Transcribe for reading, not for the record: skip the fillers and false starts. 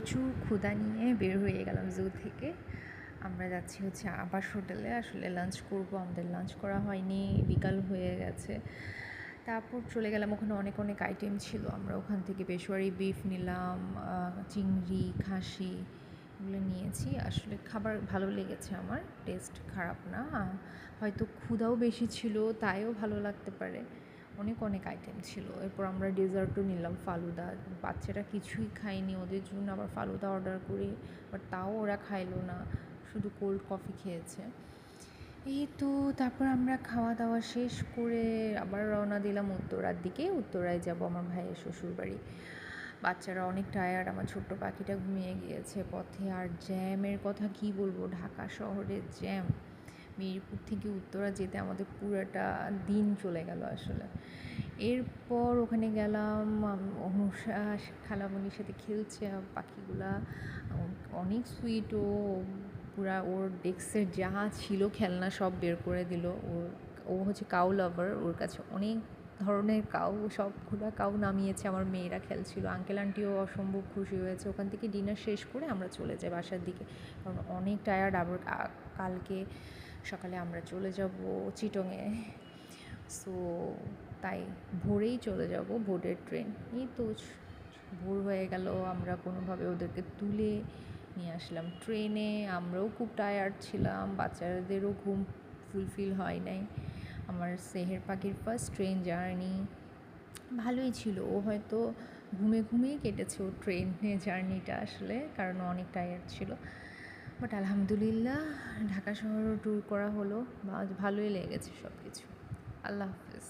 প্রচুর ক্ষুধা নিয়ে বের হয়ে গেলাম জু থেকে। আমরা যাচ্ছি হচ্ছে আবাস হোটেলে, আসলে লাঞ্চ করব, আমাদের লাঞ্চ করা হয়নি, বিকাল হয়ে গেছে। তারপর চলে গেলাম, ওখানে অনেক অনেক আইটেম ছিল। আমরা ওখান থেকে পেশোয়ারি বিফ নিলাম, চিংড়ি, খাসি, এগুলো নিয়েছি। আসলে খাবার ভালো লেগেছে আমার, টেস্ট খারাপ না। হয়তো ক্ষুধাও বেশি ছিল, তাইও ভালো লাগতে পারে। অনেক অনেক আইটেম ছিল। এরপর আমরা ডেজার্টও নিলাম, ফালুদা। বাচ্চারা কিছুই খায়নি, ওদের জন্য আবার ফালুদা অর্ডার করি, বাট তাও ওরা খাইলো না, শুধু কোল্ড কফি খেয়েছে। এই তো তারপর আমরা খাওয়া দাওয়া শেষ করে আবার রওনা দিলাম উত্তরার দিকে। উত্তরায় যাব আমার ভাইয়ের শ্বশুরবাড়ি। বাচ্চারা অনেক টায়ার্ড, আমার ছোট্ট পাখিটা ঘুমিয়ে গিয়েছে পথে। আর জ্যামের কথা কি বলবো, ঢাকা শহরের জ্যাম। মিরপুর থেকে উত্তরা যেতে আমাদের পুরোটা দিন চলে গেল আসলে। এরপর ওখানে গেলাম, অনুষা খালামণির সাথে খেলছে পাখিগুলা, অনেক সুইট। ও পুরা ওর ডেস্কের যা ছিল খেলনা সব বের করে দিল। ও হচ্ছে কাউ লাভার, ওর কাছে অনেক ধরনের কাউ, সবগুলো কাউ নামিয়েছে। আমার মেয়েরা খেলছিল, আঙ্কেল আন্টিও অসম্ভব খুশি হয়েছে। ওখান থেকে ডিনার শেষ করে আমরা চলে যাই বাসার দিকে, কারণ অনেক টায়ার্ড। আবার কালকে সকালে আমরা চলে যাব চিটংয়ে। সো তাই ভোরেই চলে যাব, ভোরের ট্রেন। এই তো ভোর হয়ে গেল, আমরা কোনোভাবে ওদেরকে তুলে নিয়ে আসলাম ট্রেনে। আমরাও খুব টায়ার্ড ছিলাম, বাচ্চাদেরও ঘুম ফুলফিল হয় নাই। আমার সেহের পাখির ফার্স্ট ট্রেন জার্নি ভালোই ছিল। ও হয়তো ঘুমে ঘুমেই কেটেছে ওর ট্রেনে জার্নিটা আসলে, কারণ অনেক টায়ার্ড ছিল। বাট আলহামদুলিল্লাহ ঢাকা শহরও ট্যুর করা হলো, ভালোই লেগেছে সব কিছু। আল্লাহ হাফেজ।